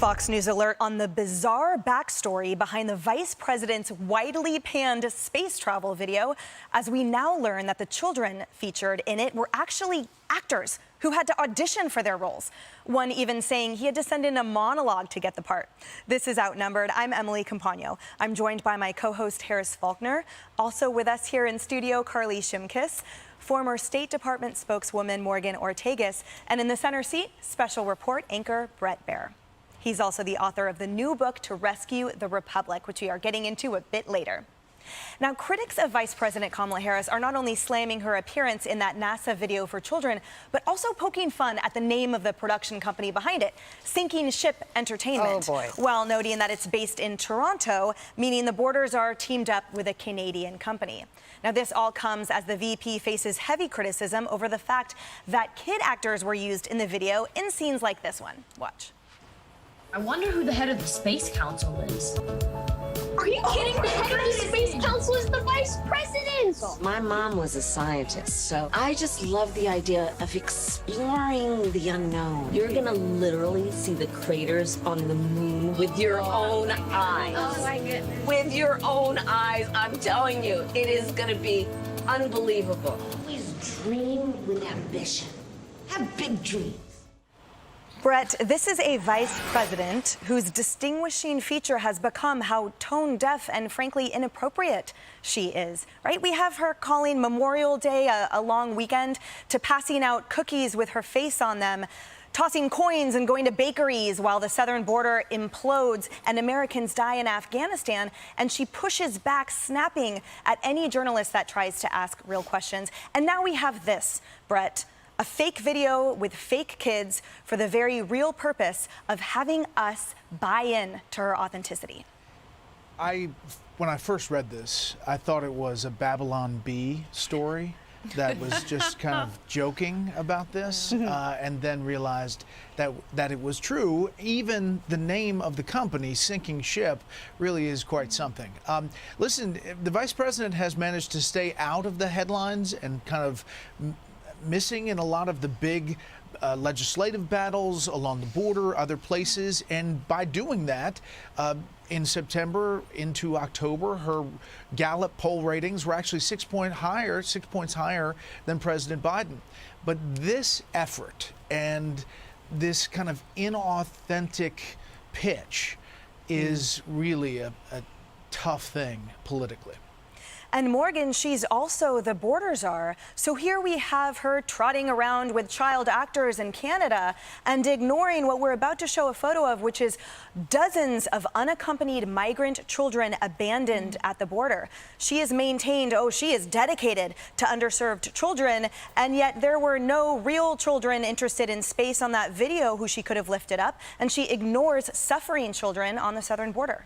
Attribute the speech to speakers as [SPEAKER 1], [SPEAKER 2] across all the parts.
[SPEAKER 1] Fox News alert on the bizarre backstory behind the vice president's widely panned space travel video, as we now learn that the children featured in it were actually actors who had to audition for their roles. One even saying he had to send in a monologue to get the part. This is Outnumbered. I'm Emily Campagno. I'm joined by my co-host Harris Faulkner. Also with us here in studio, Carly Shimkus, former State Department spokeswoman Morgan Ortagus, and in the center seat, special report anchor Bret Baier. He's also the author of the new book, To Rescue the Republic, which we are getting into a bit later. Now, critics of Vice President Kamala Harris are not only slamming her appearance in that NASA video for children, but also poking fun at the name of the production company behind it, Sinking Ship Entertainment.
[SPEAKER 2] Oh, boy.
[SPEAKER 1] While noting that it's based in Toronto, meaning the Borders are teamed up with a Canadian company. Now, this all comes as the VP faces heavy criticism over the fact that kid actors were used in the video in scenes like this one. Watch.
[SPEAKER 3] I wonder who the head of the Space Council is.
[SPEAKER 4] Are you kidding? The head of the Space Council is the vice president!
[SPEAKER 2] My mom was a scientist, so I just love the idea of exploring the unknown.
[SPEAKER 3] You're gonna literally see the craters on the moon with your own eyes.
[SPEAKER 4] Oh my goodness.
[SPEAKER 2] With your own eyes, I'm telling you, it is gonna be unbelievable.
[SPEAKER 4] Always dream with ambition. Have big dreams.
[SPEAKER 1] Bret, this is a vice president whose distinguishing feature has become how tone-deaf and frankly inappropriate she is, right? We have her calling Memorial Day a long weekend to passing out cookies with her face on them, tossing coins and going to bakeries while the southern border implodes and Americans die in Afghanistan, and she pushes back, snapping at any journalist that tries to ask real questions. And now we have this, Bret. A fake video with fake kids for the very real purpose of having us buy in to her authenticity.
[SPEAKER 5] When I first read this, I thought it was a Babylon Bee story that was just kind of joking about this, and then realized that it was true. Even the name of the company, Sinking Ship, really is quite something. Listen, the vice president has managed to stay out of the headlines and kind of missing in a lot of the big legislative battles along the border, other places, and by doing that, in September into October, her Gallup poll ratings were actually 6 points higher than President Biden. But this effort and this kind of inauthentic pitch is really a tough thing politically.
[SPEAKER 1] And Morgan, she's also the border czar. So here we have her trotting around with child actors in Canada and ignoring what we're about to show a photo of, which is dozens of unaccompanied migrant children abandoned at the border. She has maintained, she is dedicated to underserved children, and yet there were no real children interested in space on that video who she could have lifted up, and she ignores suffering children on the southern border.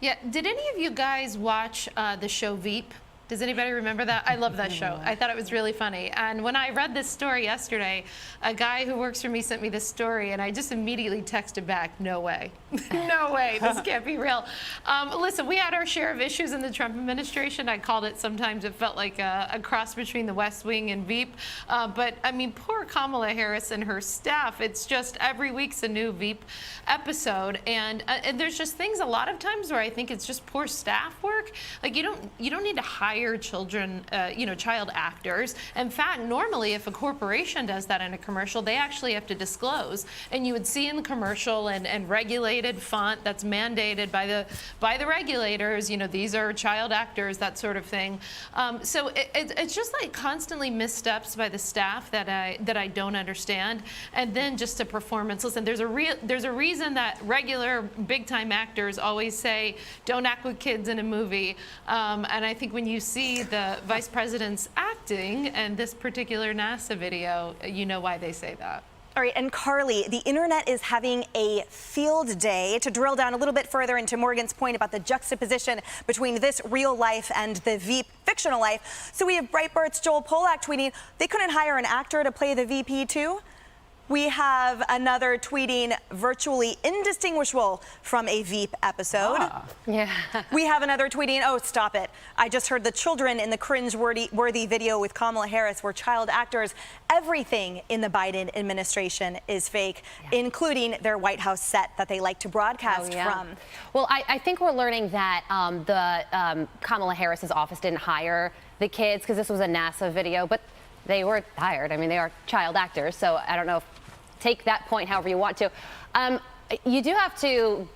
[SPEAKER 6] Yeah, did any of you guys watch the show Veep? Does anybody remember that? I love that show. I thought it was really funny. And when I read this story yesterday, a guy who works for me sent me this story, and I just immediately texted back, no way. No way, this can't be real. Listen, we had our share of issues in the Trump administration. I called it sometimes, it felt like a cross between the West Wing and Veep. But I mean, poor Kamala Harris and her staff, it's just every week's a new Veep episode. And there's just things a lot of times where I think it's just poor staff work. Like you don't need to hire children, child actors. In fact, normally if a corporation does that in a commercial, they actually have to disclose. And you would see in the commercial and regulated font that's mandated by the regulators, these are child actors, that sort of thing. So it's just like constantly missteps by the staff that I don't understand. And then just a performance. Listen, there's a reason that regular big time actors always say, don't act with kids in a movie. And I think when you see the vice president's acting and this particular NASA video, you know why they say that.
[SPEAKER 1] All right, and Carly, the internet is having a field day to drill down a little bit further into Morgan's point about the juxtaposition between this real life and the Veep fictional life. So we have Breitbart's Joel Pollack tweeting, they couldn't hire an actor to play the VP too? We have another tweeting virtually indistinguishable from a Veep episode.
[SPEAKER 7] Yeah.
[SPEAKER 1] We have another tweeting, oh, stop it. I just heard the children in the cringe-worthy video with Kamala Harris were child actors. Everything in the Biden administration is fake, including their White House set that they like to broadcast from.
[SPEAKER 7] Well, I think we're learning that Kamala Harris's office didn't hire the kids because this was a NASA video, but they were hired. I mean, they are child actors, so I don't know if take that point however you want to. You do have to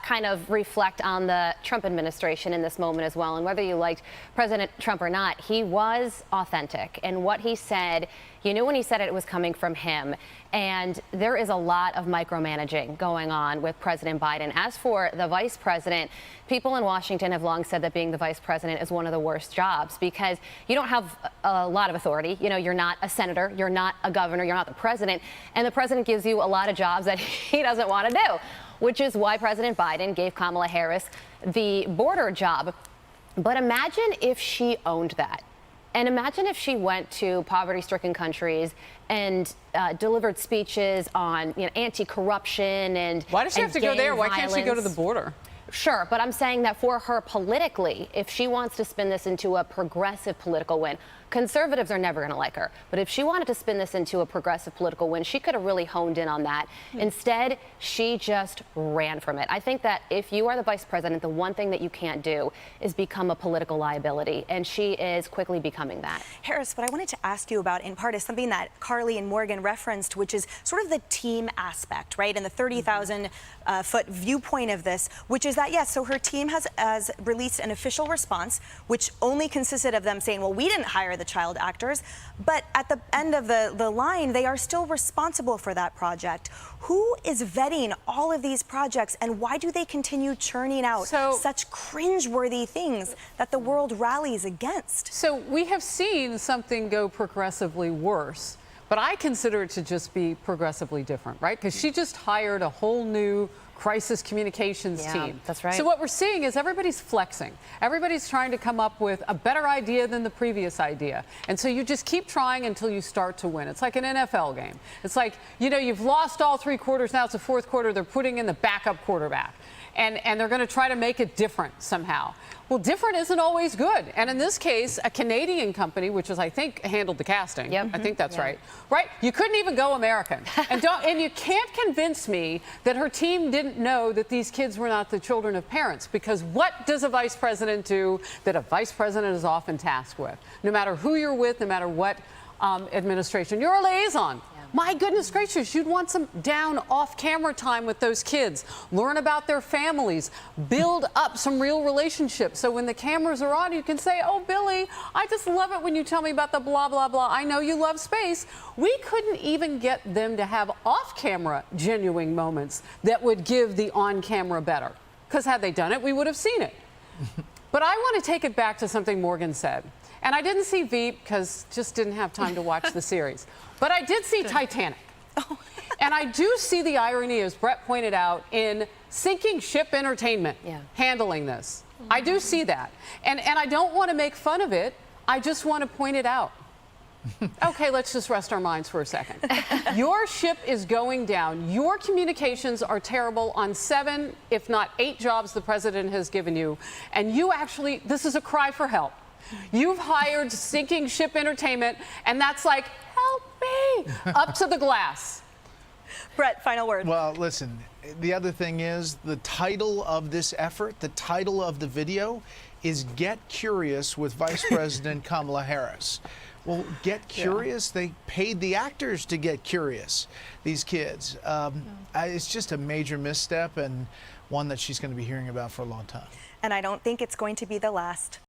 [SPEAKER 7] kind of reflect on the Trump administration in this moment as well. And whether you liked President Trump or not, he was authentic. And what he said, you knew when he said it, it was coming from him. And there is a lot of micromanaging going on with President Biden. As for the vice president, people in Washington have long said that being the vice president is one of the worst jobs because you don't have a lot of authority. You know, you're not a senator, you're not a governor, you're not the president. And the president gives you a lot of jobs that he doesn't want to do, which is why President Biden gave Kamala Harris the border job. But imagine if she owned that. And imagine if she went to poverty-stricken countries and delivered speeches on, anti-corruption and
[SPEAKER 8] why does she have to go there? Why can't she go to the border?
[SPEAKER 7] Sure, but I'm saying that for her politically, if she wants to spin this into a progressive political win, conservatives are never going to like her. But if she wanted to spin this into a progressive political win, she could have really honed in on that. Instead, she just ran from it. I think that if you are the vice president, the one thing that you can't do is become a political liability. And she is quickly becoming that.
[SPEAKER 1] Harris, what I wanted to ask you about in part is something that Carly and Morgan referenced, which is sort of the team aspect, right? And the 30,000 foot viewpoint of this, which is that, yes, so her team has released an official response, which only consisted of them saying, well, we didn't hire the child actors, but at the end of the line, they are still responsible for that project. Who is vetting all of these projects, and why do they continue churning out such cringeworthy things that the world rallies against?
[SPEAKER 8] So we have seen something go progressively worse, but I consider it to just be progressively different, right? Because she just hired a whole new crisis communications team.
[SPEAKER 7] That's right.
[SPEAKER 8] So what we're seeing is everybody's flexing. Everybody's trying to come up with a better idea than the previous idea. And so you just keep trying until you start to win. It's like an NFL game. It's like, you've lost all 3 quarters. Now it's the 4th quarter. They're putting in the backup quarterback. And they're going to try to make it different somehow. Well, different isn't always good. And in this case, a Canadian company, which is, I think, handled the casting.
[SPEAKER 7] Yep.
[SPEAKER 8] I think that's right. Right? You couldn't even go American. And you can't convince me that her team didn't know that these kids were not the children of parents. Because what does a vice president do that a vice president is often tasked with? No matter who you're with, no matter what administration, you're a liaison. My goodness gracious, you'd want some down off-camera time with those kids. Learn about their families. Build up some real relationships. So when the cameras are on, you can say, oh, Billy, I just love it when you tell me about the blah, blah, blah. I know you love space. We couldn't even get them to have off-camera genuine moments that would give the on-camera better. Because had they done it, we would have seen it. But I want to take it back to something Morgan said. And I didn't see Veep because just didn't have time to watch the series. But I did see Titanic. And I do see the irony, as Bret pointed out, in sinking ship entertainment handling this. I do see that. And I don't want to make fun of it. I just want to point it out. Okay, let's just rest our minds for a second. Your ship is going down. Your communications are terrible on 7, if not 8 jobs the president has given you. And you actually, this is a cry for help. You've hired sinking ship entertainment, and that's like, help me, up to the glass.
[SPEAKER 1] Bret, final word.
[SPEAKER 5] Well, listen, the other thing is the title of this effort, the title of the video is Get Curious with Vice President Kamala Harris. Well, get curious. They paid the actors to get curious, these kids. It's just a major misstep and one that she's going to be hearing about for a long time.
[SPEAKER 1] And I don't think it's going to be the last.